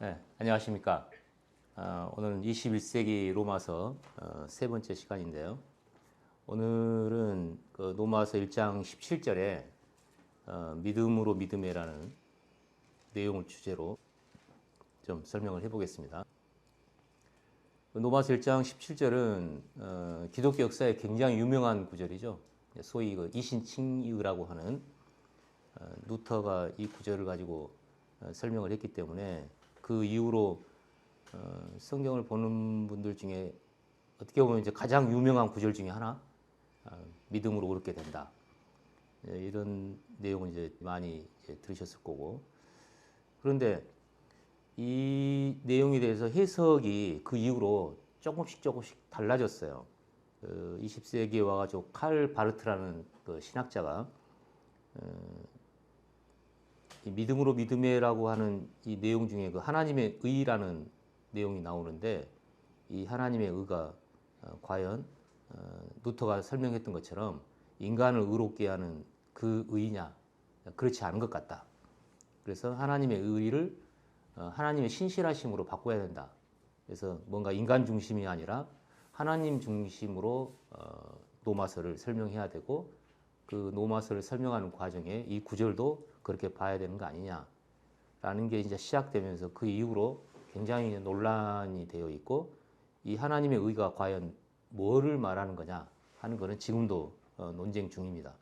네, 안녕하십니까. 오늘은 21세기 로마서 세 번째 시간인데요. 오늘은 그 로마서 1장 17절에 믿음으로 믿음에라는 내용을 주제로 좀 설명을 해보겠습니다. 로마서 1장 17절은 기독교 역사에 굉장히 유명한 구절이죠. 소위 그 이신칭의라고 하는 루터가 이 구절을 가지고 설명을 했기 때문에 그 이후로 성경을 보는 분들 중에 어떻게 보면 이제 가장 유명한 구절 중에 하나, 믿음으로 옳게 된다. 이런 내용을 이제 많이 이제 들으셨을 거고. 그런데 이 내용에 대해서 해석이 그 이후로 조금씩 달라졌어요. 20세기에 와가지고 칼 바르트라는 그 신학자가 이 믿음으로 믿음에라고 하는 이 내용 중에 그 하나님의 의라는 내용이 나오는데, 이 하나님의 의가 과연 루터가 설명했던 것처럼 인간을 의롭게 하는 그 의냐? 그렇지 않은 것 같다. 그래서 하나님의 의를 하나님의 신실하심으로 바꿔야 된다. 그래서 뭔가 인간 중심이 아니라 하나님 중심으로 노마서를 설명해야 되고, 그 노마서를 설명하는 과정에 이 구절도 그렇게 봐야 되는 거 아니냐라는 게 이제 시작되면서 그 이후로 굉장히 논란이 되어 있고, 이 하나님의 의가 과연 뭐를 말하는 거냐 하는 거는 지금도 논쟁 중입니다.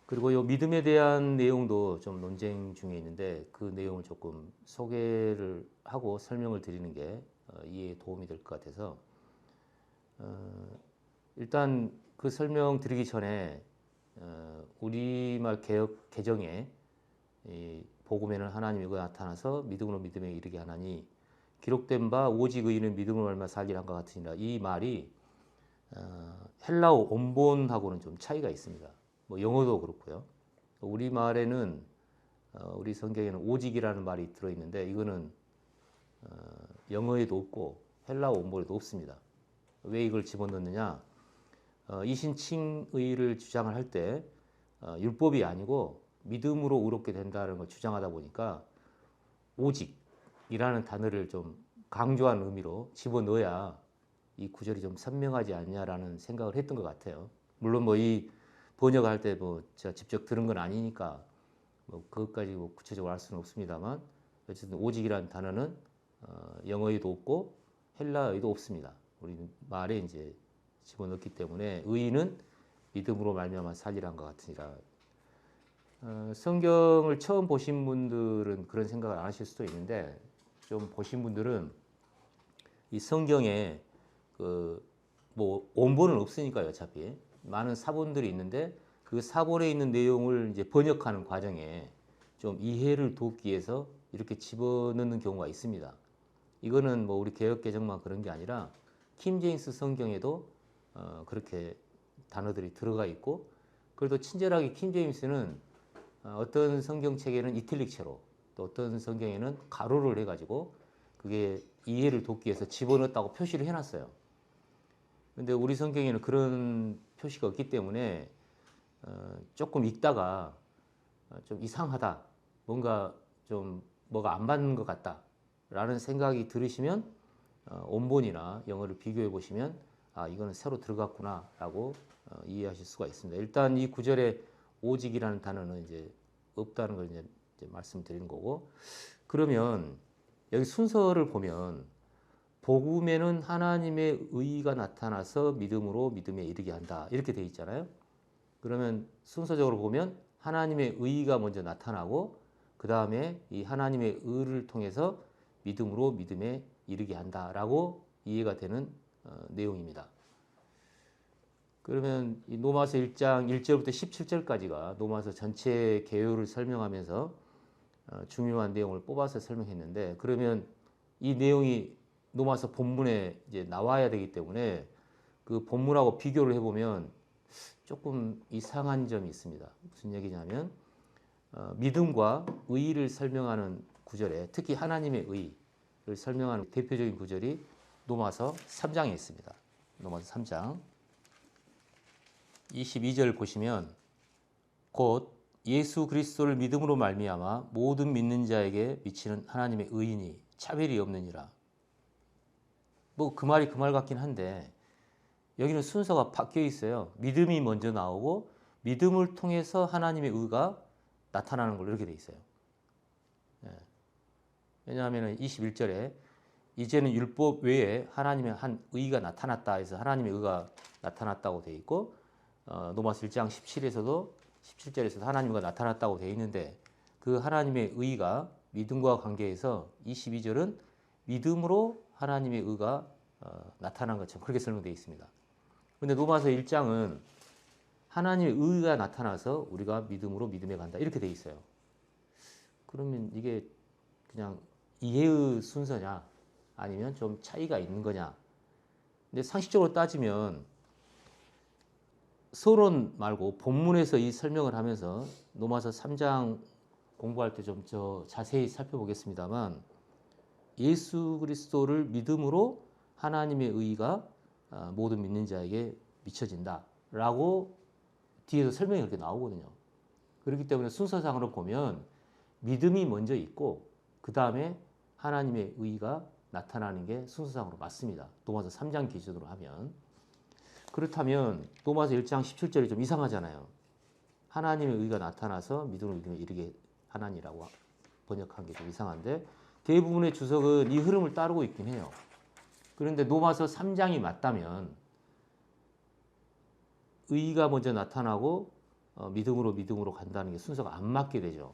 그리고 이 믿음에 대한 내용도 좀 논쟁 중에 있는데, 그 내용을 조금 소개를 하고 설명을 드리는 게 이해에 도움이 될 것 같아서, 일단 그 설명 드리기 전에 우리말 개역 개정에 이 복음에는 하나님의 의가 나타나서 믿음으로 믿음에 이르게 하나니 기록된 바 오직 의인은 믿음으로 말미암아 살리라 한것 같으니라. 이 말이 헬라어 원본하고는 좀 차이가 있습니다. 뭐 영어도 그렇고요. 우리말에는 우리 성경에는 오직이라는 말이 들어있는데, 이거는 영어에도 없고 헬라어 원본에도 없습니다. 왜 이걸 집어넣느냐? 이신칭의를 주장을 할 때 율법이 아니고 믿음으로 의롭게 된다는 걸 주장하다 보니까 오직이라는 단어를 좀 강조한 의미로 집어넣어야 이 구절이 좀 선명하지 않냐라는 생각을 했던 것 같아요. 물론 뭐 이 번역할 때 뭐 제가 직접 들은 건 아니니까 뭐 그것까지 뭐 구체적으로 알 수는 없습니다만, 어쨌든 오직이라는 단어는 영어에도 없고 헬라어에도 없습니다. 우리 말에 이제 집어넣기 때문에 의인은 믿음으로 말미암아 살리란 것 같으니라. 성경을 처음 보신 분들은 그런 생각을 안 하실 수도 있는데, 좀 보신 분들은 이 성경에 그 뭐 원본은 없으니까요. 어차피 많은 사본들이 있는데, 그 사본에 있는 내용을 이제 번역하는 과정에 좀 이해를 돕기 위해서 이렇게 집어넣는 경우가 있습니다. 이거는 뭐 우리 개역 개정만 그런 게 아니라 킹 제임스 성경에도 그렇게 단어들이 들어가 있고, 그래도 친절하게 킹 제임스는 어떤 성경책에는 이탈릭체로, 또 어떤 성경에는 가로를 해가지고 그게 이해를 돕기 위해서 집어넣었다고 표시를 해놨어요. 근데 우리 성경에는 그런 표시가 없기 때문에 조금 읽다가 좀 이상하다, 뭔가 좀 뭐가 안 맞는 것 같다 라는 생각이 들으시면 원본이나 영어를 비교해 보시면 이거는 새로 들어갔구나 라고 이해하실 수가 있습니다. 일단 이 구절에 오직이라는 단어는 이제 없다는 걸 이제 말씀드리는 거고, 그러면 여기 순서를 보면 복음에는 하나님의 의가 나타나서 믿음으로 믿음에 이르게 한다 이렇게 돼 있잖아요. 그러면 순서적으로 보면 하나님의 의가 먼저 나타나고, 그 다음에 이 하나님의 의를 통해서 믿음으로 믿음에 이르게 한다라고 이해가 되는 내용입니다. 그러면 이 로마서 1장 1절부터 17절까지가 로마서 전체 개요를 설명하면서 중요한 내용을 뽑아서 설명했는데, 그러면 이 내용이 로마서 본문에 이제 나와야 되기 때문에 그 본문하고 비교를 해보면 조금 이상한 점이 있습니다. 무슨 얘기냐면 믿음과 의를 설명하는 구절에, 특히 하나님의 의를 설명하는 대표적인 구절이 로마서 3장에 있습니다. 로마서 3장 22절 보시면 곧 예수 그리스도를 믿음으로 말미암아 모든 믿는 자에게 미치는 하나님의 의인이 차별이 없느니라. 뭐 그 말이 그 말 같긴 한데 여기는 순서가 바뀌어 있어요. 믿음이 먼저 나오고 믿음을 통해서 하나님의 의가 나타나는 걸로 이렇게 돼 있어요. 예. 왜냐하면 21절에 이제는 율법 외에 하나님의 한 의가 나타났다 해서 하나님의 의가 나타났다고 돼 있고 로마서 1장 17절에서도 하나님의 의가 나타났다고 돼 있는데 그 하나님의 의가 믿음과 관계해서 22절은 믿음으로 하나님의 의가 나타난 것처럼 그렇게 설명되어 있습니다. 그런데 로마서 1장은 하나님의 의가 나타나서 우리가 믿음으로 믿음에 간다 이렇게 돼 있어요. 그러면 이게 그냥 이해의 순서냐 아니면 좀 차이가 있는 거냐. 근데 상식적으로 따지면 서론 말고 본문에서 이 설명을 하면서 로마서 3장 공부할 때 좀 자세히 살펴보겠습니다만 예수 그리스도를 믿음으로 하나님의 의가 모든 믿는 자에게 미쳐진다라고 뒤에서 설명이 그렇게 나오거든요. 그렇기 때문에 순서상으로 보면 믿음이 먼저 있고 그 다음에 하나님의 의가 나타나는 게 순서상으로 맞습니다. 로마서 3장 기준으로 하면. 그렇다면 로마서 1장 17절이 좀 이상하잖아요. 하나님의 의가 나타나서 믿음을 이르게 하나니라고 번역한 게 좀 이상한데 대부분의 주석은 이 흐름을 따르고 있긴 해요. 그런데 로마서 3장이 맞다면 의가 먼저 나타나고 믿음으로 간다는 게 순서가 안 맞게 되죠.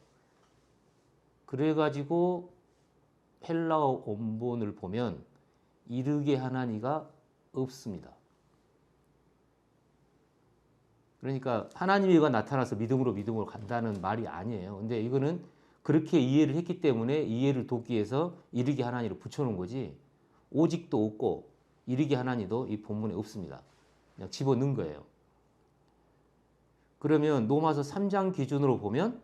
그래가지고 헬라어 원본을 보면 이르게 하나니가 없습니다. 그러니까 하나님의 의가 나타나서 믿음으로 간다는 말이 아니에요. 근데 이거는 그렇게 이해를 했기 때문에 이해를 돕기 위해서 이르게 하나니를 붙여놓은 거지 오직도 없고 이르게 하나니도 이 본문에 없습니다. 그냥 집어넣은 거예요. 그러면 로마서 3장 기준으로 보면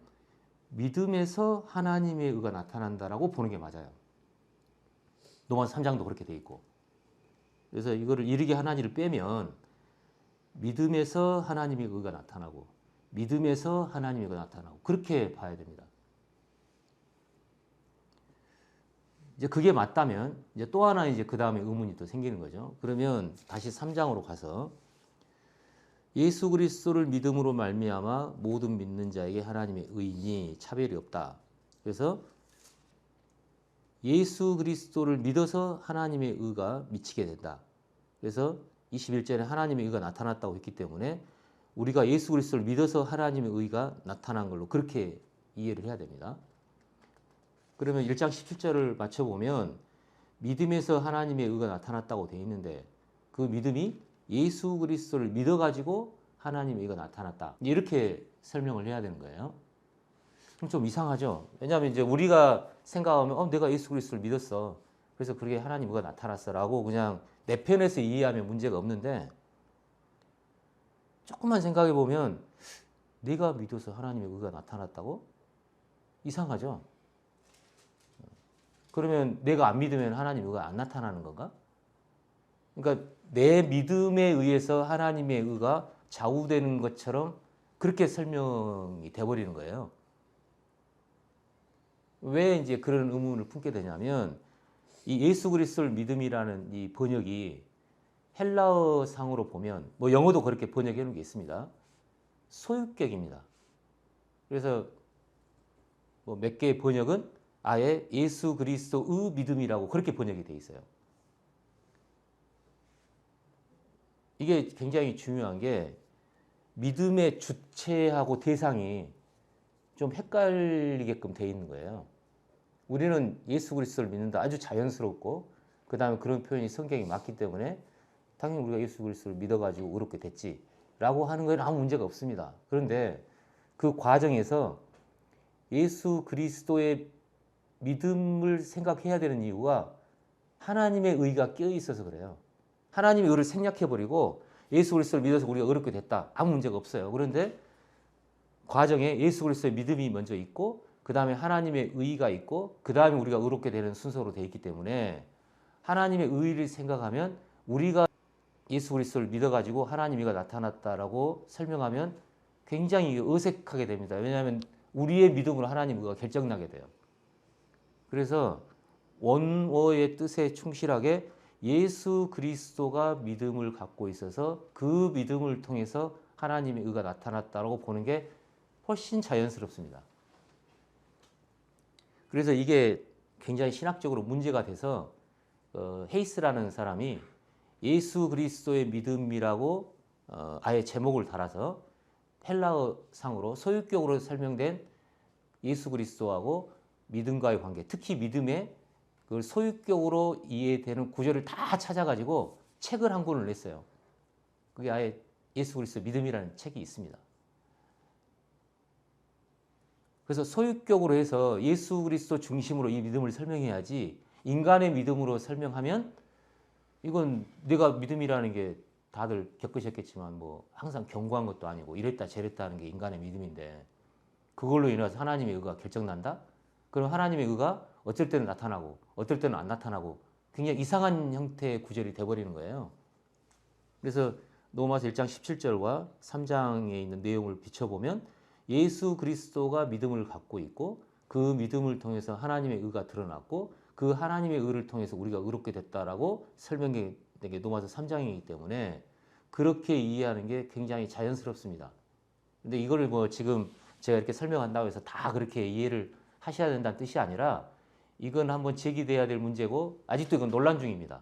믿음에서 하나님의 의가 나타난다라고 보는 게 맞아요. 로마서 3장도 그렇게 돼 있고. 그래서 이거를 이르게 하나니를 빼면 믿음에서 하나님의 의가 나타나고 믿음에서 하나님의 의가 나타나고 그렇게 봐야 됩니다. 이제 그게 맞다면 이제 또 하나 이제 그 다음에 의문이 또 생기는 거죠. 그러면 다시 3장으로 가서 예수 그리스도를 믿음으로 말미암아 모든 믿는 자에게 하나님의 의인이 차별이 없다. 그래서 예수 그리스도를 믿어서 하나님의 의가 미치게 된다. 그래서 21절에 하나님의 의가 나타났다고 했기 때문에 우리가 예수 그리스도를 믿어서 하나님의 의가 나타난 걸로 그렇게 이해를 해야 됩니다. 그러면 1장 17절을 맞춰보면 믿음에서 하나님의 의가 나타났다고 되어 있는데 그 믿음이 예수 그리스도를 믿어가지고 하나님의 의가 나타났다. 이렇게 설명을 해야 되는 거예요. 그럼 좀 이상하죠? 왜냐하면 이제 우리가 생각하면 내가 예수 그리스도를 믿었어. 그래서 그게 하나님 의가 나타났어 라고 그냥 내 편에서 이해하면 문제가 없는데 조금만 생각해 보면 내가 믿어서 하나님의 의가 나타났다고? 이상하죠? 그러면 내가 안 믿으면 하나님의 의가 안 나타나는 건가? 그러니까 내 믿음에 의해서 하나님의 의가 좌우되는 것처럼 그렇게 설명이 돼버리는 거예요. 왜 이제 그런 의문을 품게 되냐면 이 예수 그리스도를 믿음이라는 이 번역이 헬라어 상으로 보면 뭐 영어도 그렇게 번역해 놓은 게 있습니다. 소유격입니다. 그래서 뭐 몇 개의 번역은 아예 예수 그리스도의 믿음이라고 그렇게 번역이 돼 있어요. 이게 굉장히 중요한 게 믿음의 주체하고 대상이 좀 헷갈리게끔 돼 있는 거예요. 우리는 예수 그리스도를 믿는다 아주 자연스럽고 그 다음에 그런 표현이 성경에 맞기 때문에 당연히 우리가 예수 그리스도를 믿어가지고 의롭게 됐지 라고 하는 건 아무 문제가 없습니다. 그런데 그 과정에서 예수 그리스도의 믿음을 생각해야 되는 이유가 하나님의 의가 끼어 있어서 그래요. 하나님의 의를 생략해버리고 예수 그리스도를 믿어서 우리가 의롭게 됐다. 아무 문제가 없어요. 그런데 과정에 예수 그리스도의 믿음이 먼저 있고 그 다음에 하나님의 의가 있고 그 다음에 우리가 의롭게 되는 순서로 되어 있기 때문에 하나님의 의를 생각하면 우리가 예수 그리스도를 믿어가지고 하나님의 의가 나타났다라고 설명하면 굉장히 어색하게 됩니다. 왜냐하면 우리의 믿음으로 하나님 의가 결정나게 돼요. 그래서 원어의 뜻에 충실하게 예수 그리스도가 믿음을 갖고 있어서 그 믿음을 통해서 하나님의 의가 나타났다고 보는 게 훨씬 자연스럽습니다. 그래서 이게 굉장히 신학적으로 문제가 돼서 헤이스라는 사람이 예수 그리스도의 믿음이라고 아예 제목을 달아서 헬라어상으로 소유격으로 설명된 예수 그리스도하고 믿음과의 관계, 특히 믿음의 그걸 소유격으로 이해되는 구절을 다 찾아가지고 책을 한 권을 냈어요. 그게 아예 예수 그리스도 믿음이라는 책이 있습니다. 그래서 소유격으로 해서 예수 그리스도 중심으로 이 믿음을 설명해야지 인간의 믿음으로 설명하면 이건 내가 믿음이라는 게 다들 겪으셨겠지만 뭐 항상 견고한 것도 아니고 이랬다 저랬다 하는 게 인간의 믿음인데 그걸로 인해서 하나님의 의가 결정난다? 그럼 하나님의 의가 어쩔 때는 나타나고 어떨 때는 안 나타나고 굉장히 이상한 형태의 구절이 돼버리는 거예요. 그래서 로마서 1장 17절과 3장에 있는 내용을 비춰보면 예수 그리스도가 믿음을 갖고 있고 그 믿음을 통해서 하나님의 의가 드러났고 그 하나님의 의를 통해서 우리가 의롭게 됐다라고 설명된 게 로마서 3장이기 때문에 그렇게 이해하는 게 굉장히 자연스럽습니다. 근데 이거를 뭐 지금 제가 이렇게 설명한다고 해서 다 그렇게 이해를 하셔야 된다는 뜻이 아니라 이건 한번 제기돼야 될 문제고 아직도 이건 논란 중입니다.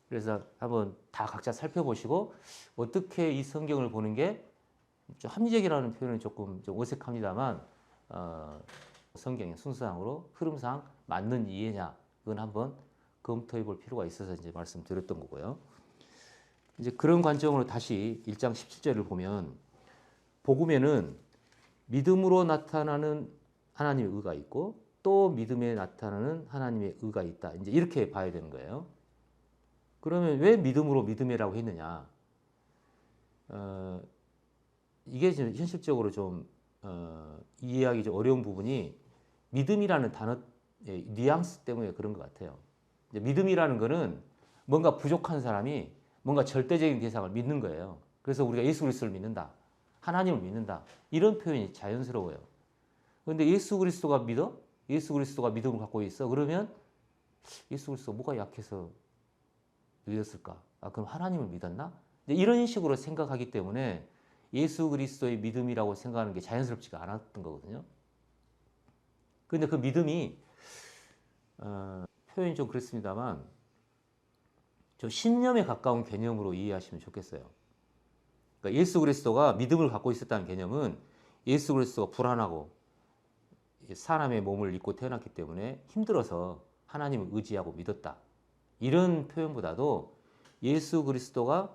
그래서 한번 다 각자 살펴보시고 어떻게 이 성경을 보는 게 좀 합리적이라는 표현은 조금 좀 어색합니다만 성경의 순서상으로 흐름상 맞는 이해냐 그건 한번 검토해 볼 필요가 있어서 이제 말씀드렸던 거고요. 이제 그런 관점으로 다시 1장 17절을 보면 복음에는 믿음으로 나타나는 하나님의 의가 있고 또 믿음에 나타나는 하나님의 의가 있다. 이제 이렇게 봐야 되는 거예요. 그러면 왜 믿음으로 믿음이라고 했느냐? 이게 현실적으로 좀 이해하기 좀 어려운 부분이 믿음이라는 단어 뉘앙스 때문에 그런 것 같아요. 이제 믿음이라는 거는 뭔가 부족한 사람이 뭔가 절대적인 대상을 믿는 거예요. 그래서 우리가 예수 그리스도를 믿는다. 하나님을 믿는다. 이런 표현이 자연스러워요. 그런데 예수 그리스도가 믿어? 예수 그리스도가 믿음을 갖고 있어? 그러면 예수 그리스도가 뭐가 약해서 믿었을까? 아, 그럼 하나님을 믿었나? 이런 식으로 생각하기 때문에 예수 그리스도의 믿음이라고 생각하는 게 자연스럽지가 않았던 거거든요. 그런데 그 믿음이 표현이 좀 그렇습니다만 좀 신념에 가까운 개념으로 이해하시면 좋겠어요. 그러니까 예수 그리스도가 믿음을 갖고 있었다는 개념은 예수 그리스도가 불안하고 사람의 몸을 입고 태어났기 때문에 힘들어서 하나님을 의지하고 믿었다. 이런 표현보다도 예수 그리스도가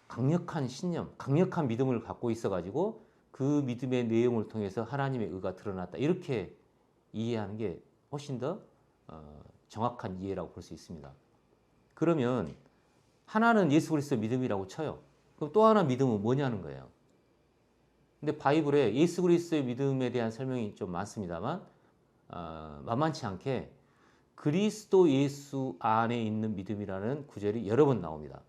강력한 신념, 강력한 믿음을 갖고 있어가지고 그 믿음의 내용을 통해서 하나님의 의가 드러났다. 이렇게 이해하는 게 훨씬 더 정확한 이해라고 볼 수 있습니다. 그러면 하나는 예수 그리스도 믿음이라고 쳐요. 그럼 또 하나 믿음은 뭐냐는 거예요. 근데 바이블에 예수 그리스도의 믿음에 대한 설명이 좀 많습니다만 만만치 않게 그리스도 예수 안에 있는 믿음이라는 구절이 여러 번 나옵니다.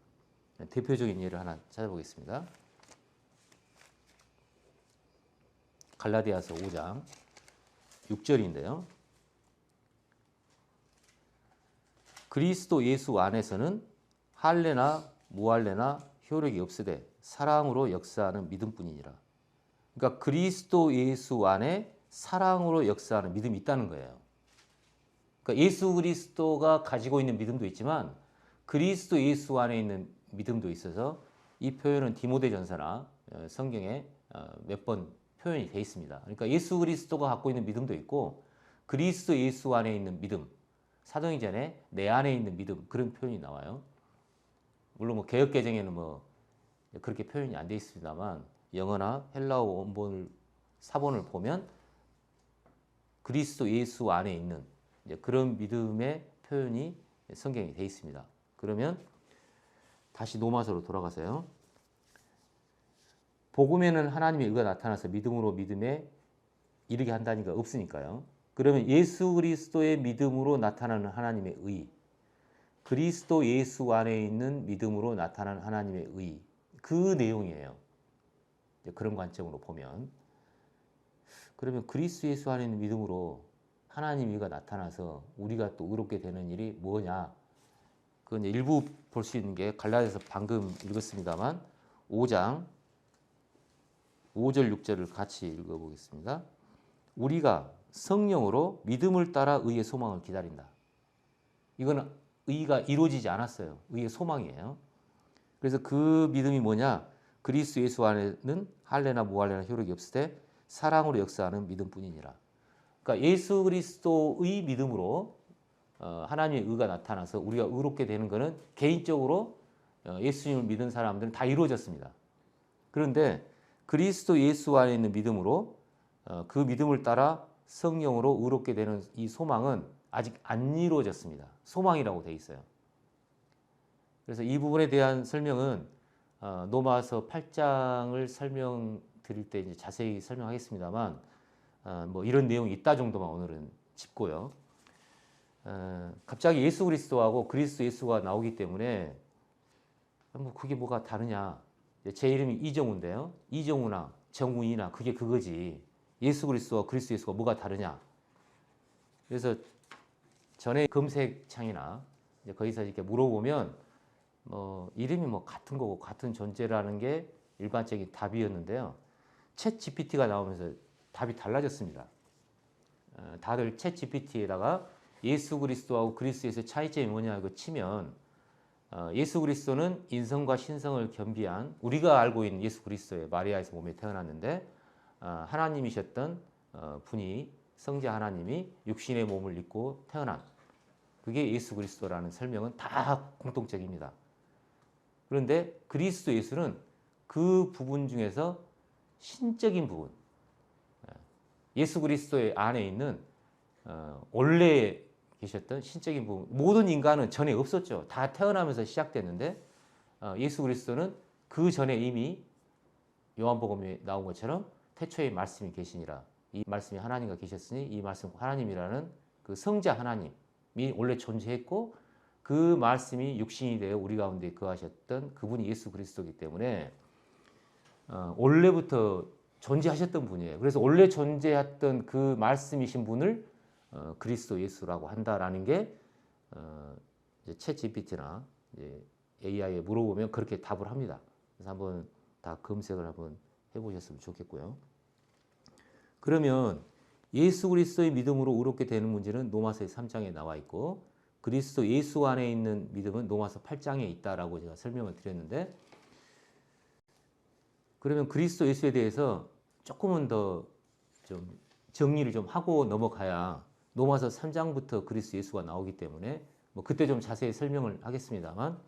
대표적인 예를 하나 찾아보겠습니다. 갈라디아서 5장 6절인데요. 그리스도 예수 안에서는 할례나 무할례나 효력이 없으되 사랑으로 역사하는 믿음뿐이니라. 그러니까 그리스도 예수 안에 사랑으로 역사하는 믿음이 있다는 거예요. 그러니까 예수 그리스도가 가지고 있는 믿음도 있지만 그리스도 예수 안에 있는 믿음도 있어서 이 표현은 디모데전서나 성경에 몇 번 표현이 되어 있습니다. 그러니까 예수 그리스도가 갖고 있는 믿음도 있고 그리스도 예수 안에 있는 믿음, 사도행전에 내 안에 있는 믿음 그런 표현이 나와요. 물론 뭐 개역개정에는 뭐 그렇게 표현이 안 되어 있습니다만 영어나 헬라어 원본을 사본을 보면 그리스도 예수 안에 있는 그런 믿음의 표현이 성경에 되어 있습니다. 그러면 다시 로마서로 돌아가세요. 복음에는 하나님의 의가 나타나서 믿음으로 믿음에 이르게 한다니까 없으니까요. 그러면 예수 그리스도의 믿음으로 나타나는 하나님의 의, 그리스도 예수 안에 있는 믿음으로 나타나는 하나님의 의, 그 내용이에요. 그런 관점으로 보면, 그러면 그리스도 예수 안에 있는 믿음으로 하나님이가 나타나서 우리가 또 의롭게 되는 일이 뭐냐? 그건 일부 볼 수 있는 게 갈라디아서 방금 읽었습니다만 5장 5절 6절을 같이 읽어보겠습니다. 우리가 성령으로 믿음을 따라 의의 소망을 기다린다. 이거는 의가 이루어지지 않았어요. 의의 소망이에요. 그래서 그 믿음이 뭐냐? 그리스도 예수 안에는 할례나 무할례나 효력이 없을 때 사랑으로 역사하는 믿음뿐이니라. 그러니까 예수 그리스도의 믿음으로 하나님의 의가 나타나서 우리가 의롭게 되는 것은 개인적으로 예수님을 믿은 사람들은 다 이루어졌습니다. 그런데 그리스도 예수 안에 있는 믿음으로 그 믿음을 따라 성령으로 의롭게 되는 이 소망은 아직 안 이루어졌습니다. 소망이라고 되어 있어요. 그래서 이 부분에 대한 설명은 로마서 8장을 설명드릴 때 이제 자세히 설명하겠습니다만 뭐 이런 내용이 있다 정도만 오늘은 짚고요. 갑자기 예수 그리스도하고 그리스도 예수가 나오기 때문에 뭐 그게 뭐가 다르냐? 제 이름이 이정우인데요. 이정우나 정우이나 그게 그거지. 예수 그리스도와 그리스도 예수가 뭐가 다르냐? 그래서 전에 검색창이나 이제 거기서 이렇게 물어보면 뭐 이름이 뭐 같은 거고 같은 존재라는 게 일반적인 답이었는데요. 챗 GPT가 나오면서 답이 달라졌습니다. 다들 챗 GPT에다가 예수 그리스도하고 그리스도의 차이점이 뭐냐 이거 치면 예수 그리스도는 인성과 신성을 겸비한 우리가 알고 있는 예수 그리스도의 마리아에서 몸에 태어났는데 하나님이셨던 분이 성자 하나님이 육신의 몸을 입고 태어난 그게 예수 그리스도라는 설명은 다 공통적입니다. 그런데 그리스도 예수는 그 부분 중에서 신적인 부분 예수 그리스도의 안에 있는 원래 계셨던 신적인 부분 모든 인간은 전에 없었죠. 다 태어나면서 시작됐는데 예수 그리스도는 그 전에 이미 요한복음에 나온 것처럼 태초에 말씀이 계시니라. 이 말씀이 하나님과 계셨으니 이 말씀 하나님이라는 그 성자 하나님이 원래 존재했고 그 말씀이 육신이 되어 우리 가운데 거하셨던 그분이 예수 그리스도이기 때문에 원래부터 존재하셨던 분이에요. 그래서 원래 존재했던 그 말씀이신 분을 그리스도 예수라고 한다라는 게 챗 GPT나 AI에 물어보면 그렇게 답을 합니다. 그래서 한번 다 검색을 한번 해보셨으면 좋겠고요. 그러면 예수 그리스도의 믿음으로 의롭게 되는 문제는 로마서 3장에 나와 있고 그리스도 예수 안에 있는 믿음은 로마서 8장에 있다라고 제가 설명을 드렸는데 그러면 그리스도 예수에 대해서 조금은 더 좀 정리를 좀 하고 넘어가야 로마서 3장부터 그리스도 예수가 나오기 때문에 뭐 그때 좀 자세히 설명을 하겠습니다만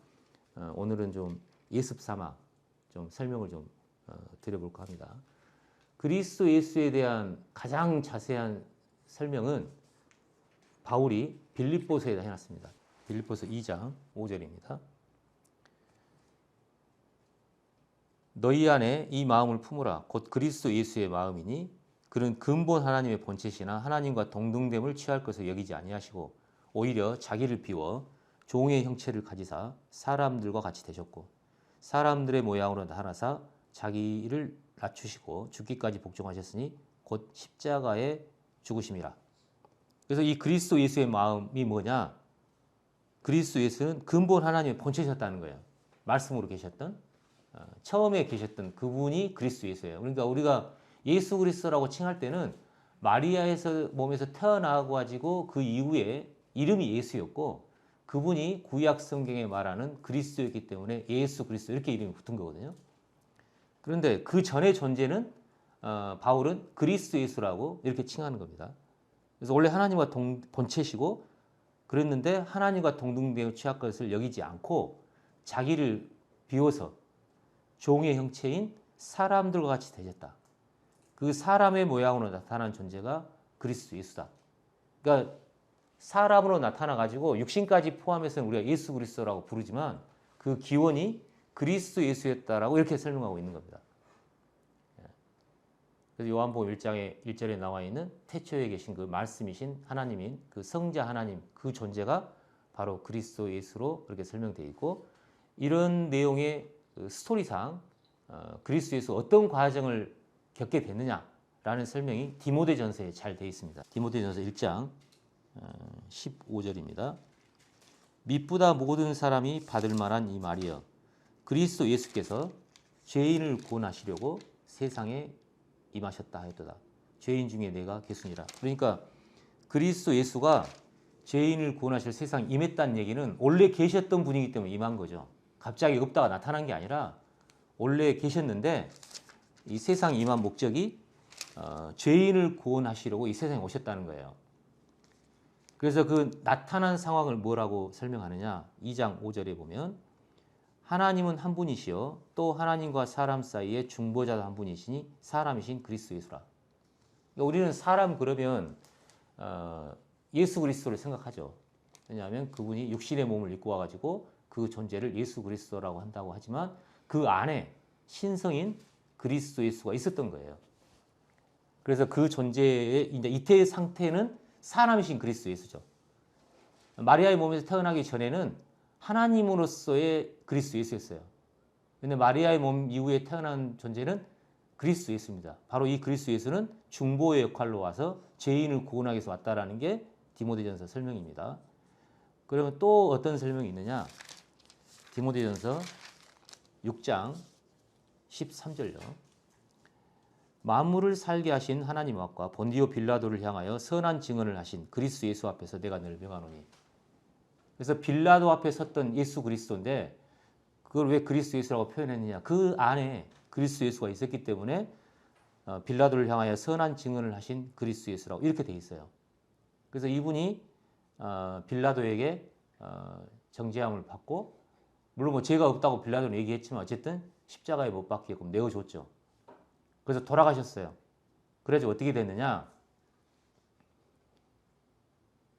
오늘은 좀 예습 삼아 좀 설명을 좀 드려볼까 합니다. 그리스도 예수에 대한 가장 자세한 설명은 바울이 빌립보서에다 해놨습니다. 빌립보서 2장 5절입니다. 너희 안에 이 마음을 품으라. 곧 그리스도 예수의 마음이니 그는 근본 하나님의 본체시나 하나님과 동등됨을 취할 것을 여기지 아니하시고 오히려 자기를 비워 종의 형체를 가지사 사람들과 같이 되셨고 사람들의 모양으로 나타나사 자기를 낮추시고 죽기까지 복종하셨으니 곧 십자가에 죽으심이라. 그래서 이 그리스도 예수의 마음이 뭐냐? 그리스도 예수는 근본 하나님의 본체셨다는 거예요. 말씀으로 계셨던 처음에 계셨던 그분이 그리스도 예수예요. 그러니까 우리가 예수 그리스도라고 칭할 때는 마리아에서 몸에서 태어나고 가지고 그 이후에 이름이 예수였고 그분이 구약 성경에 말하는 그리스도였기 때문에 예수 그리스도 이렇게 이름이 붙은 거거든요. 그런데 그 전의 존재는 바울은 그리스도 예수라고 이렇게 칭하는 겁니다. 그래서 원래 하나님과 본체시고 그랬는데 하나님과 동등됨을 취할 것을 여기지 않고 자기를 비워서 종의 형체인 사람들과 같이 되셨다. 그 사람의 모양으로 나타난 존재가 그리스도 예수다. 그러니까 사람으로 나타나 가지고 육신까지 포함해서 우리가 예수 그리스도라고 부르지만 그 기원이 그리스도 예수였다라고 이렇게 설명하고 있는 겁니다. 그래서 요한복음 1장에 1절에 나와 있는 태초에 계신 그 말씀이신 하나님인 그 성자 하나님 그 존재가 바로 그리스도 예수로 그렇게 설명되어 있고 이런 내용의 그 스토리상 그리스도에서 어떤 과정을 겪게 됐느냐라는 설명이 디모데전서에 잘 되어 있습니다. 디모데전서 1장 15절입니다. 미쁘다 모든 사람이 받을 만한 이 말이여 그리스도 예수께서 죄인을 구원하시려고 세상에 임하셨다 하였도다. 죄인 중에 내가 계수니라. 그러니까 그리스도 예수가 죄인을 구원하실 세상에 임했다는 얘기는 원래 계셨던 분이기 때문에 임한 거죠. 갑자기 없다가 나타난 게 아니라 원래 계셨는데 이 세상에 임한 목적이 죄인을 구원하시려고 이 세상에 오셨다는 거예요. 그래서 그 나타난 상황을 뭐라고 설명하느냐? 2장 5절에 보면 하나님은 한 분이시요 또 하나님과 사람 사이에 중보자도 한 분이시니 사람이신 그리스도 예수라. 그러니까 우리는 사람 그러면 예수 그리스도를 생각하죠. 왜냐하면 그분이 육신의 몸을 입고 와가지고 그 존재를 예수 그리스도라고 한다고 하지만 그 안에 신성인 그리스도 예수가 있었던 거예요. 그래서 그 존재의 이제 이태의 상태는 사람이신 그리스도 예수죠. 마리아의 몸에서 태어나기 전에는 하나님으로서의 그리스도 예수였어요. 그런데 마리아의 몸 이후에 태어난 존재는 그리스도 예수입니다. 바로 이 그리스도 예수는 중보의 역할로 와서 죄인을 구원하기 위해서 왔다라는 게 디모데전서 설명입니다. 그러면 또 어떤 설명이 있느냐? 디모데전서 6장 13절요. 만물을 살게 하신 하나님 앞과 본디오 빌라도를 향하여 선한 증언을 하신 그리스도 예수 앞에서 내가 너를 명하노니. 그래서 빌라도 앞에 섰던 예수 그리스도인데 그걸 왜 그리스도 예수라고 표현했느냐? 그 안에 그리스도 예수가 있었기 때문에 빌라도를 향하여 선한 증언을 하신 그리스도 예수라고 이렇게 돼 있어요. 그래서 이분이 빌라도에게 정죄함을 받고 물론 뭐 죄가 없다고 빌라도는 얘기했지만 어쨌든 십자가에 못 박히게끔 내어줬죠. 그래서 돌아가셨어요. 그래서 어떻게 됐느냐?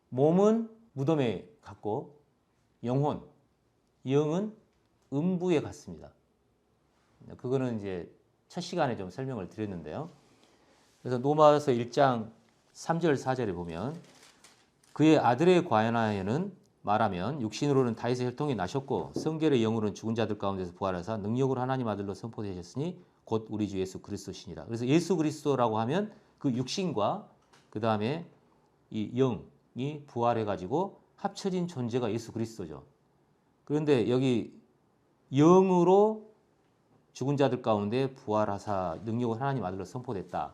몸은 무덤에 갔고 영은 음부에 갔습니다. 그거는 이제 첫 시간에 좀 설명을 드렸는데요. 그래서 로마서 1장 3절 4절에 보면 그의 아들에 관하여는 말하면 육신으로는 다윗의 혈통이 나셨고 성결의 영으로는 죽은 자들 가운데서 부활하사 능력으로 하나님 아들로 선포되셨으니 곧 우리 주 예수 그리스도시니라. 그래서 예수 그리스도라고 하면 그 육신과 그 다음에 이 영이 부활해가지고 합쳐진 존재가 예수 그리스도죠. 그런데 여기 영으로 죽은 자들 가운데 부활하사 능력으로 하나님 아들로 선포됐다.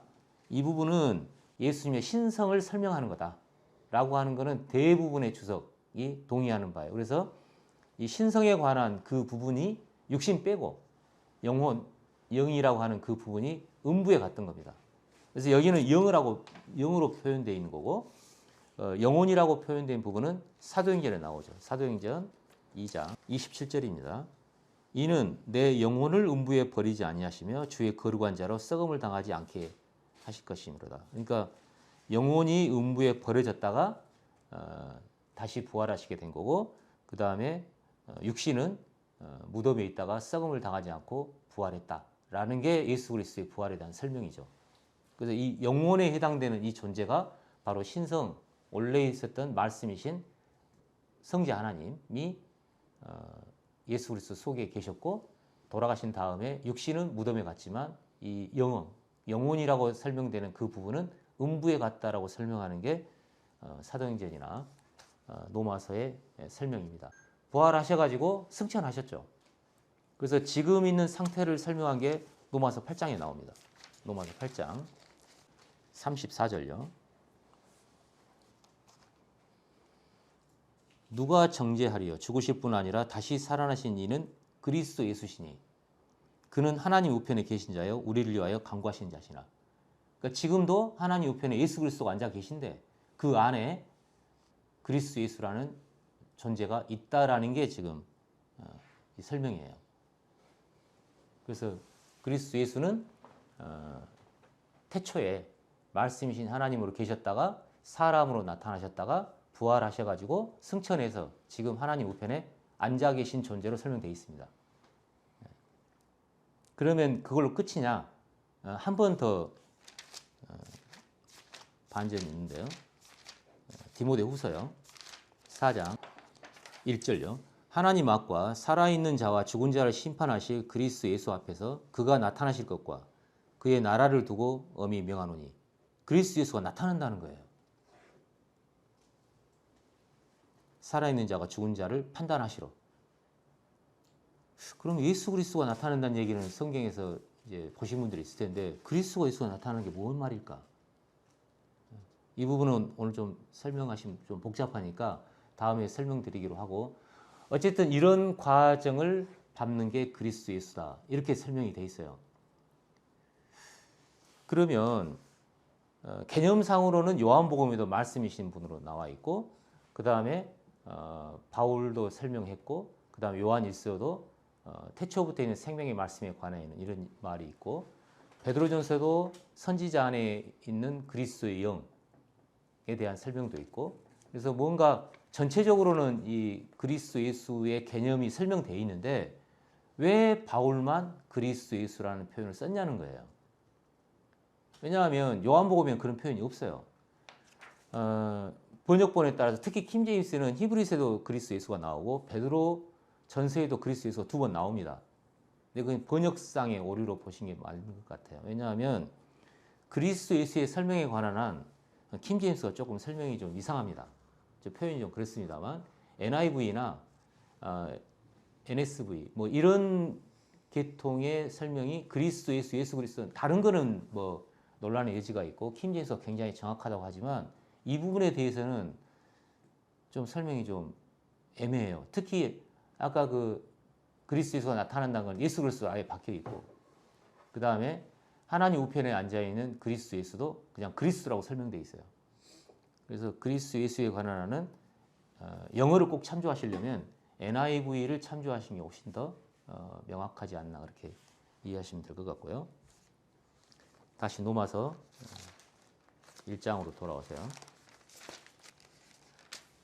이 부분은 예수님의 신성을 설명하는 거다라고 하는 것은 대부분의 주석이 동의하는 바예요. 그래서 이 신성에 관한 그 부분이 육신 빼고 영이라고 하는 그 부분이 음부에 갔던 겁니다. 그래서 여기는 영으로 표현되어 있는 거고 영혼이라고 표현된 부분은 사도행전에 나오죠. 사도행전 2장 27절입니다. 이는 내 영혼을 음부에 버리지 아니하시며 주의 거룩한 자로 썩음을 당하지 않게 하실 것이므로다. 그러니까 영혼이 음부에 버려졌다가 다시 부활하시게 된 거고 그 다음에 육신은 무덤에 있다가 썩음을 당하지 않고 부활했다라는 게 예수 그리스도의 부활에 대한 설명이죠. 그래서 이 영혼에 해당되는 이 존재가 바로 신성 원래 있었던 말씀이신 성자 하나님이 예수 그리스도 속에 계셨고 돌아가신 다음에 육신은 무덤에 갔지만 이 영혼이라고 설명되는 그 부분은 음부에 갔다라고 설명하는 게 사도행전이나 로마서의 설명입니다. 부활하셔가지고 승천하셨죠. 그래서 지금 있는 상태를 설명한 게 로마서 8장에 나옵니다. 로마서 8장 34절요. 누가 정죄하리요? 죽으실 뿐 아니라 다시 살아나신 이는 그리스도 예수시니 그는 하나님 우편에 계신 자요 우리를 위하여 간구하신 자시나. 그러니까 지금도 하나님 우편에 예수 그리스도가 앉아 계신데 그 안에 그리스도 예수라는 존재가 있다라는 게 지금 이 설명이에요. 그래서 그리스도 예수는 태초에 말씀이신 하나님으로 계셨다가 사람으로 나타나셨다가 부활하셔가지고 승천해서 지금 하나님 우편에 앉아 계신 존재로 설명되어 있습니다. 그러면 그걸로 끝이냐? 한 번 더 반전이 있는데요. 디모데 후서요. 4장 1절요. 하나님 앞과 살아있는 자와 죽은 자를 심판하실 그리스도 예수 앞에서 그가 나타나실 것과 그의 나라를 두고 엄히 명하노니. 그리스도 예수가 나타난다는 거예요. 살아있는 자가 죽은 자를 판단하시러. 그럼 예수 그리스도가 나타난다는 얘기는 성경에서 이제 보신 분들이 있을 텐데 그리스도 예수가 나타나는 게 뭔 말일까? 이 부분은 오늘 좀 설명하시면 좀 복잡하니까 다음에 설명드리기로 하고, 어쨌든 이런 과정을 밟는 게 그리스도 예수다, 이렇게 설명이 돼 있어요. 그러면 개념상으로는 요한복음에도 말씀이신 분으로 나와 있고, 그 다음에 바울도 설명했고, 그 다음에 요한일서도 태초부터 있는 생명의 말씀에 관한 이런 말이 있고, 베드로전서도 선지자 안에 있는 그리스도의 영에 대한 설명도 있고, 그래서 뭔가 전체적으로는 이 그리스도 예수의 개념이 설명되어 있는데 왜 바울만 그리스도 예수라는 표현을 썼냐는 거예요. 왜냐하면 요한복음에는 그런 표현이 없어요. 번역본에 따라서 특히 킹제임스는 히브리서에도 그리스도 예수가 나오고 베드로 전서에도 그리스도 예수가 2번 나옵니다. 근데 그건 번역상의 오류로 보신 게 맞는 것 같아요. 왜냐하면 그리스도 예수의 설명에 관한 한 킹제임스가 조금 설명이 좀 이상합니다. 표현이 좀 그렇습니다만 NIV나 NSV 뭐 이런 계통의 설명이 그리스도 예수, 예수 그리스도, 다른 거는 뭐 논란의 여지가 있고 킹제임스가 굉장히 정확하다고 하지만 이 부분에 대해서는 좀 설명이 좀 애매해요. 특히 아까 그 그리스도 예수가 나타난다는 건 예수 그리스도 아예 박혀 있고, 그 다음에 하나님 우편에 앉아 있는 그리스도 예수도 그냥 그리스도라고 설명되어 있어요. 그래서 그리스도 예수에 관한 영어를 꼭 참조하시려면 NIV를 참조하시는 게 훨씬 더 명확하지 않나, 그렇게 이해하시면 될 것 같고요. 다시 로마서 1장으로 돌아오세요.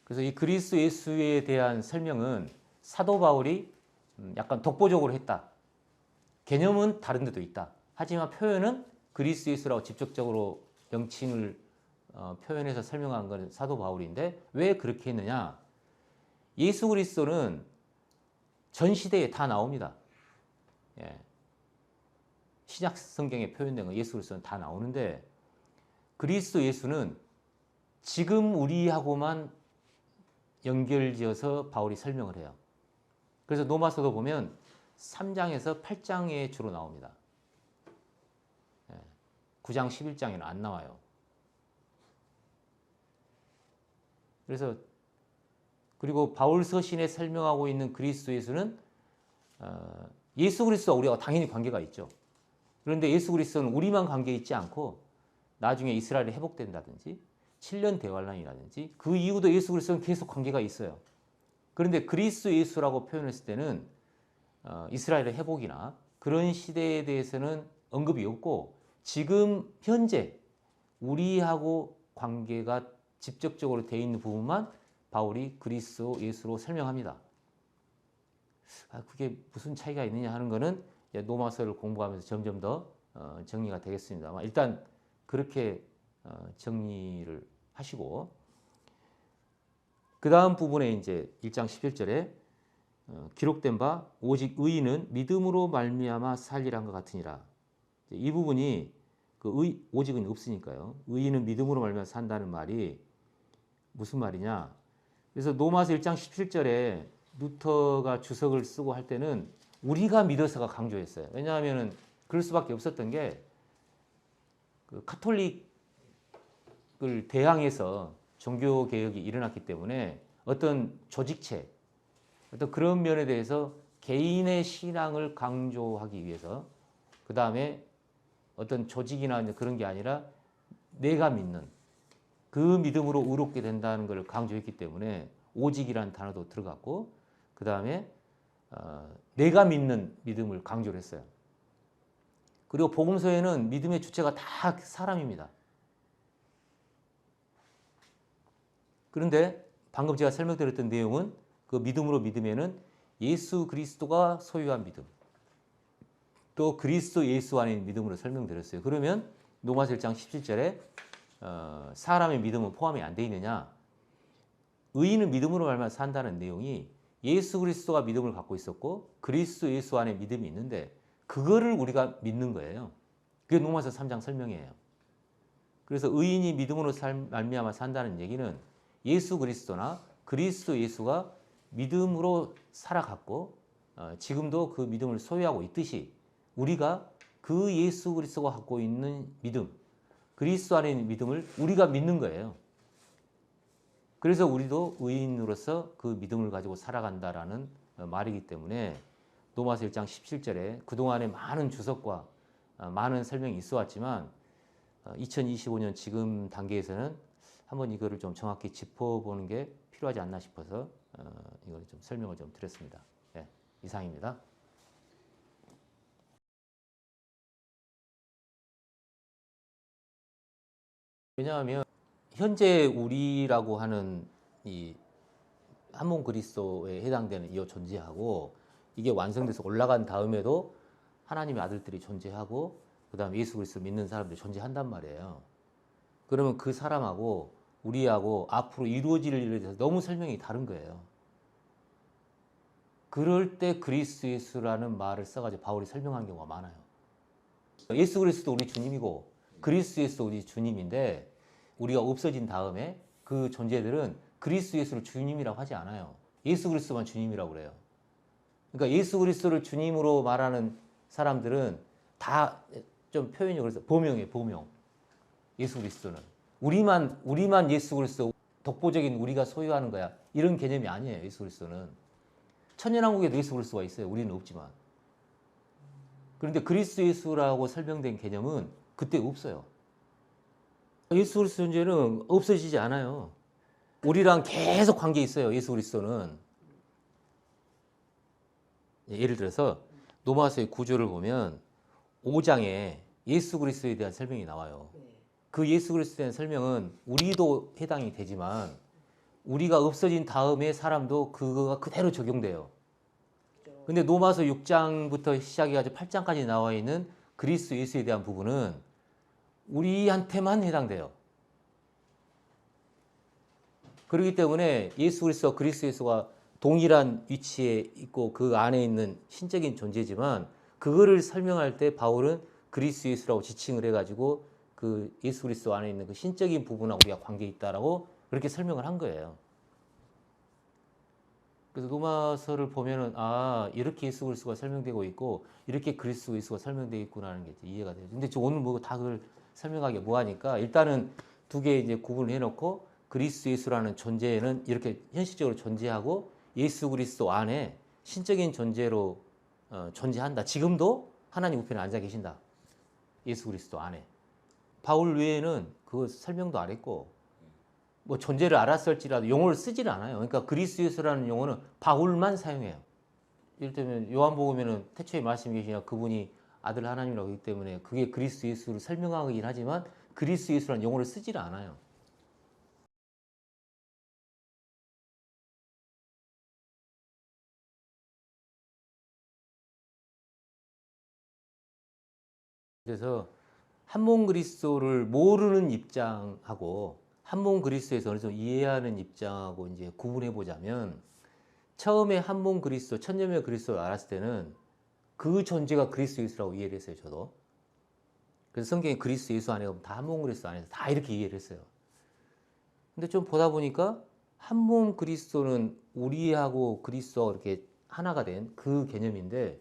그래서 이 그리스도 예수에 대한 설명은 사도 바울이 약간 독보적으로 했다. 개념은 다른 데도 있다. 하지만 표현은 그리스도 예수라고 직접적으로 명칭을 표현해서 설명한 건 사도 바울인데 왜 그렇게 했느냐? 예수 그리스도는 전 시대에 다 나옵니다. 예. 신약 성경에 표현된 건 예수 그리스도는 다 나오는데 그리스도 예수는 지금 우리하고만 연결지어서 바울이 설명을 해요. 그래서 로마서도 보면 3장에서 8장에 주로 나옵니다. 9장, 11장에는 안 나와요. 그래서 그리고 바울 서신에 설명하고 있는 그리스도 예수는 예수 그리스도와 우리가 당연히 관계가 있죠. 그런데 예수 그리스도는 우리만 관계 있지 않고 나중에 이스라엘이 회복된다든지 7년 대환란이라든지 그 이후도 예수 그리스도는 계속 관계가 있어요. 그런데 그리스도 예수라고 표현했을 때는 이스라엘의 회복이나 그런 시대에 대해서는 언급이 없고 지금 현재 우리하고 관계가 직접적으로 되어 있는 부분만 바울이 그리스도 예수로 설명합니다. 그게 무슨 차이가 있느냐 하는 거는 로마서를 공부하면서 점점 더 정리가 되겠습니다만 일단 그렇게 정리를 하시고, 그 다음 부분에 이제 1장 11절에 기록된 바 오직 의인은 믿음으로 말미암아 살리란 것 같으니라. 이 부분이 그 오직은 없으니까요. 의인은 믿음으로 말미암아 산다는 말이 무슨 말이냐? 그래서 로마서 1장 17절에 루터가 주석을 쓰고 할 때는 우리가 믿어서가 강조했어요. 왜냐하면 그럴 수밖에 없었던 게 그 카톨릭을 대항해서 종교 개혁이 일어났기 때문에 어떤 조직체, 어떤 그런 면에 대해서 개인의 신앙을 강조하기 위해서, 그 다음에 어떤 조직이나 그런 게 아니라 내가 믿는 그 믿음으로 의롭게 된다는 걸 강조했기 때문에 오직이라는 단어도 들어갔고, 그 다음에 내가 믿는 믿음을 강조를 했어요. 그리고 복음서에는 믿음의 주체가 다 사람입니다. 그런데 방금 제가 설명드렸던 내용은 그 믿음으로 믿음에는 예수 그리스도가 소유한 믿음, 또 그리스도 예수 안에 있는 믿음으로 설명드렸어요. 그러면 로마서 1장 17절에 사람의 믿음은 포함이 안 돼 있느냐? 의인은 믿음으로 말만 산다는 내용이 예수 그리스도가 믿음을 갖고 있었고 그리스도 예수 안에 믿음이 있는데 그거를 우리가 믿는 거예요. 그게 로마서 3장 설명이에요. 그래서 의인이 믿음으로 말미암아 산다는 얘기는 예수 그리스도나 그리스도 예수가 믿음으로 살아갔고 지금도 그 믿음을 소유하고 있듯이 우리가 그 예수 그리스도가 갖고 있는 믿음, 그리스도 안에 있는 믿음을 우리가 믿는 거예요. 그래서 우리도 의인으로서 그 믿음을 가지고 살아간다라는 말이기 때문에 로마서 1장 17절에 그동안에 많은 주석과 많은 설명이 있어 왔지만 2025년 지금 단계에서는 한번 이거를 좀 정확히 짚어보는 게 필요하지 않나 싶어서 이걸 좀 설명을 좀 드렸습니다. 네, 이상입니다. 왜냐하면 현재 우리라고 하는 이 한몸 그리스도에 해당되는 이 존재하고 이게 완성돼서 올라간 다음에도 하나님의 아들들이 존재하고 그 다음에 예수 그리스도를 믿는 사람들이 존재한단 말이에요. 그러면 그 사람하고 우리하고 앞으로 이루어질 일에 대해서 너무 설명이 다른 거예요. 그럴 때 그리스도 예수라는 말을 써가지고 바울이 설명하는 경우가 많아요. 예수 그리스도 우리 주님이고 그리스도 예수도 우리 주님인데 우리가 없어진 다음에 그 존재들은 그리스도 예수를 주님이라고 하지 않아요. 예수 그리스도만 주님이라고 그래요. 그러니까 예수 그리스도를 주님으로 말하는 사람들은 다 좀 표현이 그래서 보명이에요. 보명. 예수 그리스도는 우리만 예수 그리스도 독보적인 우리가 소유하는 거야. 이런 개념이 아니에요. 예수 그리스도는 천년왕국에도 예수 그리스도가 있어요. 우리는 없지만. 그런데 그리스도 예수라고 설명된 개념은 그때 없어요. 예수 그리스도 존재는 없어지지 않아요. 우리랑 계속 관계 있어요. 예수 그리스도는. 예를 들어서 로마서의 구조를 보면 5장에 예수 그리스도에 대한 설명이 나와요. 그 예수 그리스도에 대한 설명은 우리도 해당이 되지만 우리가 없어진 다음에 사람도 그거가 그대로 적용돼요. 근데 로마서 6장부터 시작해가지고 8장까지 나와 있는 그리스도 예수에 대한 부분은 우리한테만 해당돼요. 그렇기 때문에 예수 그리스도, 그리스도 예수가 동일한 위치에 있고 그 안에 있는 신적인 존재지만 그거를 설명할 때 바울은 그리스도 예수라고 지칭을 해가지고 그 예수 그리스도 안에 있는 그 신적인 부분하고 우리가 관계 있다라고 그렇게 설명을 한 거예요. 그래서 로마서를 보면은 이렇게 예수 그리스도가 설명되고 있고 이렇게 그리스도 예수가 설명되어 있구나라는 게 이해가 돼요. 근데 오늘 뭐 다 그걸 설명하기 뭐하니까 일단은 두 개 이제 구분을 해놓고 그리스도 예수라는 존재는 이렇게 현실적으로 존재하고 예수 그리스도 안에 신적인 존재로 존재한다. 지금도 하나님 우편에 앉아 계신다. 예수 그리스도 안에. 바울 외에는 그거 설명도 안 했고 뭐 존재를 알았을지라도 용어를 쓰지를 않아요. 그러니까 그리스도 예수라는 용어는 바울만 사용해요. 이를테면 요한복음에는 태초에 말씀이 계시냐 그분이 아들 하나님이라고 하기 때문에 그게 그리스도 예수를 설명하긴 하지만 그리스도 예수라는 용어를 쓰지를 않아요. 그래서 한몸 그리스도를 모르는 입장하고 한몸 그리스도에서 어느 정도 이해하는 입장하고 이제 구분해 보자면 처음에 한몸 그리스도, 천년의 그리스도를 알았을 때는 그 존재가 그리스도 예수라고 이해를 했어요, 저도. 그래서 성경에 그리스도 예수 안에 다 한몸 그리스도 안에서 다 이렇게 이해를 했어요. 근데 좀 보다 보니까 한몸 그리스도는 우리하고 그리스도가 이렇게 하나가 된 그 개념인데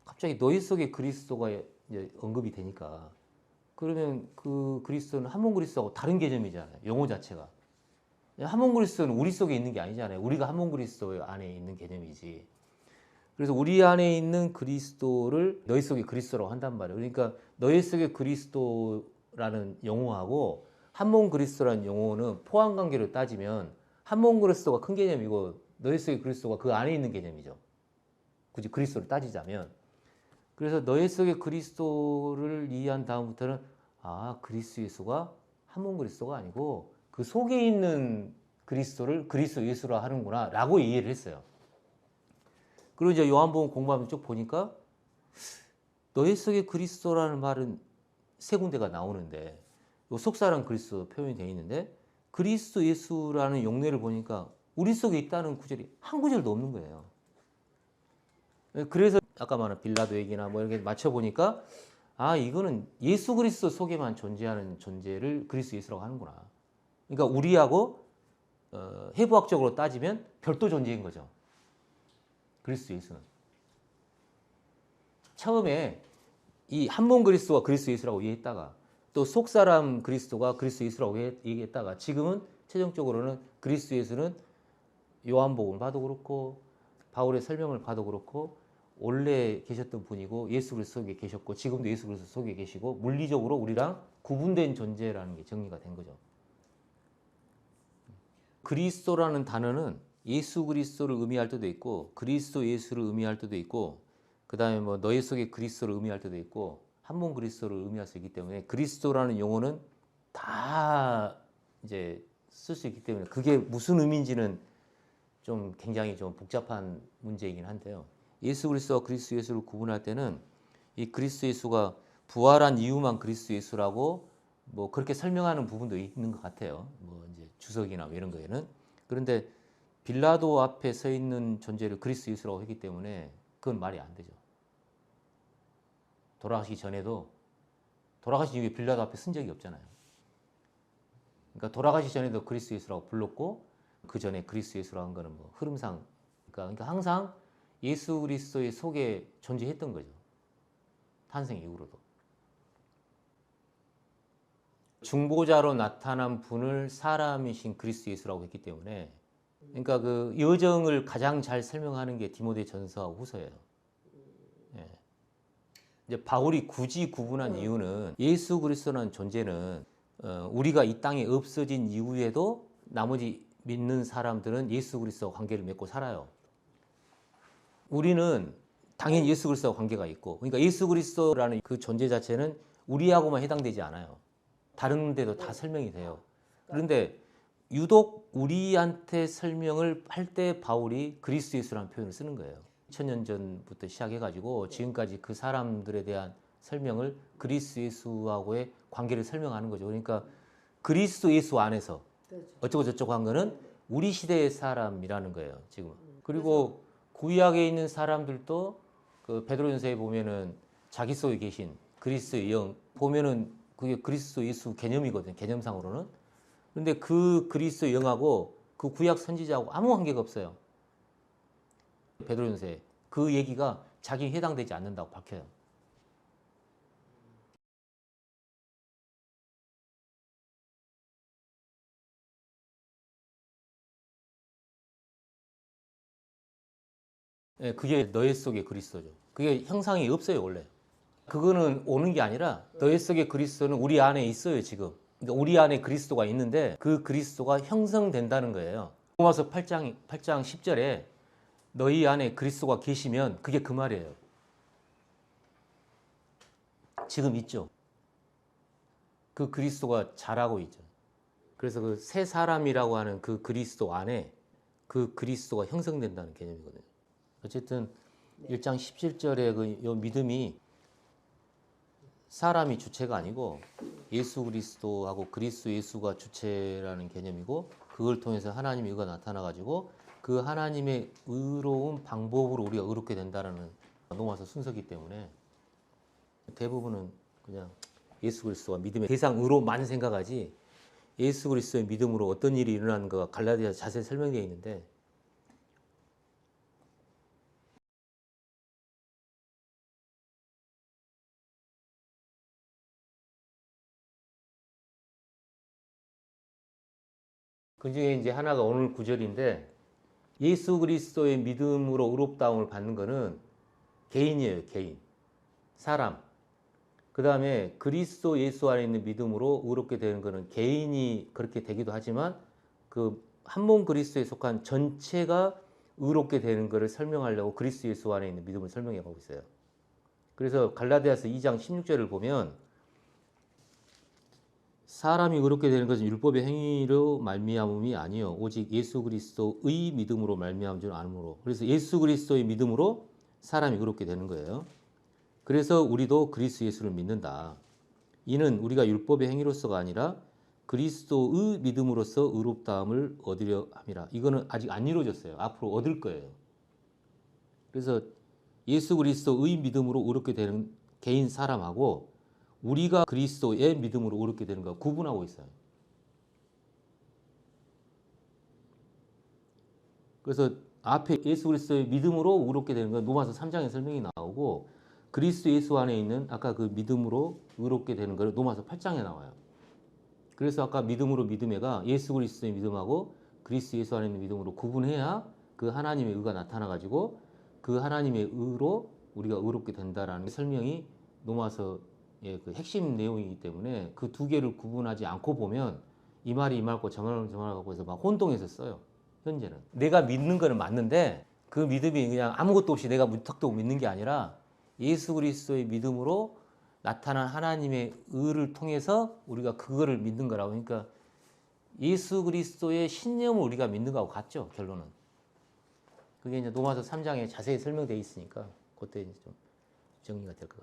갑자기 너희 속에 그리스도가 이제 언급이 되니까 그러면 그 그리스도는 한몸 그리스도하고 다른 개념이잖아요. 용어 자체가. 한몸 그리스도는 우리 속에 있는 게 아니잖아요. 우리가 한몸 그리스도 안에 있는 개념이지. 그래서 우리 안에 있는 그리스도를 너희 속에 그리스도라고 한단 말이에요. 그러니까 너희 속에 그리스도라는 용어하고 한몸 그리스도라는 용어는 포함 관계로 따지면 한몸 그리스도가 큰 개념이고 너희 속에 그리스도가 그 안에 있는 개념이죠. 굳이 그리스도를 따지자면. 그래서 너희 속에 그리스도를 이해한 다음부터는 그리스도 예수가 한몸 그리스도가 아니고 그 속에 있는 그리스도를 그리스도 예수라 하는구나 라고 이해를 했어요. 그리고 이제 요한복음 공부하면 쭉 보니까 너희 속에 그리스도라는 말은 세 군데가 나오는데 요 속사랑 그리스도 표현이 되어 있는데 그리스도 예수라는 용례를 보니까 우리 속에 있다는 구절이 한 구절도 없는 거예요. 그래서 아까 말한 빌라도 얘기나 뭐 이렇게 맞춰보니까 아 이거는 예수 그리스도 속에만 존재하는 존재를 그리스도 예수라고 하는구나. 그러니까 우리하고 해부학적으로 따지면 별도 존재인 거죠. 그리스도 예수는. 처음에 이 한 몸 그리스도가 그리스도 예수라고 얘기했다가 또 속사람 그리스도가 그리스도 예수라고 얘기했다가 지금은 최종적으로는 그리스도 예수는 요한복음을 봐도 그렇고 바울의 설명을 봐도 그렇고 원래 계셨던 분이고 예수 그리스도 속에 계셨고 지금도 예수 그리스도 속에 계시고 물리적으로 우리랑 구분된 존재라는 게 정리가 된 거죠. 그리스도라는 단어는 예수 그리스도를 의미할 때도 있고 그리스도 예수를 의미할 때도 있고 그 다음에 뭐 너희 속에 그리스도를 의미할 때도 있고 한 몸 그리스도를 의미할 수 있기 때문에 그리스도라는 용어는 다 이제 쓸 수 있기 때문에 그게 무슨 의미인지는 좀 굉장히 좀 복잡한 문제이긴 한데요. 예수 그리스도와 그리스도 예수를 구분할 때는 이 그리스도 예수가 부활한 이유만 그리스도 예수라고 뭐 그렇게 설명하는 부분도 있는 것 같아요. 뭐 이제 주석이나 뭐 이런 거에는. 그런데 빌라도 앞에 서 있는 존재를 그리스도 예수라고 했기 때문에 그건 말이 안 되죠. 돌아가시기 전에도 돌아가신 이후에 빌라도 앞에 쓴 적이 없잖아요. 그러니까 돌아가시기 전에도 그리스도 예수라고 불렀고 그 전에 그리스도 예수라고 한 거는 뭐 흐름상 그러니까 항상 예수 그리스도의 속에 존재했던 거죠. 탄생 이후로도. 중보자로 나타난 분을 사람이신 그리스도 예수라고 했기 때문에 그러니까 그 여정을 가장 잘 설명하는 게 디모데전서하고 후서예요. 예. 이제 바울이 굳이 구분한 이유는 예수 그리스도라는 존재는 우리가 이 땅에 없어진 이후에도 나머지 믿는 사람들은 예수 그리스도와 관계를 맺고 살아요. 우리는 당연히 예수 그리스도와 관계가 있고 그러니까 예수 그리스도라는 그 존재 자체는 우리하고만 해당되지 않아요. 다른 데도 다 설명이 돼요. 그런데 유독 우리한테 설명을 할 때 바울이 그리스도 예수라는 표현을 쓰는 거예요. 2000년 전부터 시작해가지고 지금까지 그 사람들에 대한 설명을 그리스도 예수하고의 관계를 설명하는 거죠. 그러니까 그리스도 예수 안에서 어쩌고 저쩌고 한 거는 우리 시대의 사람이라는 거예요. 지금. 그리고 구약에 있는 사람들도 그 베드로전서에 보면은 자기 속에 계신 그리스도의 영 보면은 그게 그리스도 예수 개념이거든요. 개념상으로는. 그런데 그 그리스도 영하고 그 구약 선지자하고 아무 관계가 없어요. 베드로전서에 그 얘기가 자기에 해당되지 않는다고 밝혀요. 예, 그게 너희 속의 그리스도죠. 그게 형상이 없어요, 원래. 그거는 오는 게 아니라 너희 속의 그리스도는 우리 안에 있어요, 지금. 그러니까 우리 안에 그리스도가 있는데 그 그리스도가 형성된다는 거예요. 로마서 8장 10절에 너희 안에 그리스도가 계시면 그게 그 말이에요. 지금 있죠. 그 그리스도가 자라고 있죠. 그래서 그 새 사람이라고 하는 그 그리스도 안에 그 그리스도가 형성된다는 개념이거든요. 어쨌든 1장 17절에 그 요 믿음이 사람이 주체가 아니고 예수 그리스도하고 그리스도 예수가 주체라는 개념이고 그걸 통해서 하나님의 의가 나타나 가지고 그 하나님의 의로운 방법으로 우리가 의롭게 된다는 로마서 순서이기 때문에 대부분은 그냥 예수 그리스도가 믿음의 대상으로만 생각하지 예수 그리스도의 믿음으로 어떤 일이 일어나는가가 갈라디아서 자세히 설명되어 있는데 그 중에 이제 하나가 오늘 구절인데 예수 그리스도의 믿음으로 의롭다움을 받는 것은 개인이에요, 개인. 사람. 그 다음에 그리스도 예수 안에 있는 믿음으로 의롭게 되는 것은 개인이 그렇게 되기도 하지만 그 한 몸 그리스도에 속한 전체가 의롭게 되는 것을 설명하려고 그리스도 예수 안에 있는 믿음을 설명해 가고 있어요. 그래서 갈라디아서 2장 16절을 보면 사람이 의롭게 되는 것은 율법의 행위로 말미암음이 아니요 오직 예수 그리스도의 믿음으로 말미암은 줄 아므로. 그래서 예수 그리스도의 믿음으로 사람이 의롭게 되는 거예요. 그래서 우리도 그리스도 예수를 믿는다. 이는 우리가 율법의 행위로서가 아니라 그리스도의 믿음으로써 의롭다함을 얻으려 함이라. 이거는 아직 안 이루어졌어요. 앞으로 얻을 거예요. 그래서 예수 그리스도의 믿음으로 의롭게 되는 개인 사람하고 우리가 그리스도의 믿음으로 의롭게 되는 거 구분하고 있어요. 그래서 앞에 예수 그리스도의 믿음으로 의롭게 되는 건 로마서 3장에 설명이 나오고 그리스도 예수 안에 있는 아까 그 믿음으로 의롭게 되는 걸 로마서 8장에 나와요. 그래서 아까 믿음으로 믿음에가 예수 그리스도의 믿음하고 그리스도 예수 안에 있는 믿음으로 구분해야 그 하나님의 의가 나타나 가지고 그 하나님의 의로 우리가 의롭게 된다라는 설명이 로마서의 그 핵심 내용이기 때문에 그 두 개를 구분하지 않고 보면 이 말이 이 말고 저 말은 저 말 갖고 해서 막 혼동해서 써요. 현재는 내가 믿는 거는 맞는데 그 믿음이 그냥 아무것도 없이 내가 무턱대고 믿는 게 아니라 예수 그리스도의 믿음으로 나타난 하나님의 의를 통해서 우리가 그거를 믿는 거라고. 그러니까 예수 그리스도의 신념을 우리가 믿는 거하고 같죠. 결론은. 그게 이제 로마서 3장에 자세히 설명되어 있으니까 그때 이제 좀 정리가 될 것 같아요.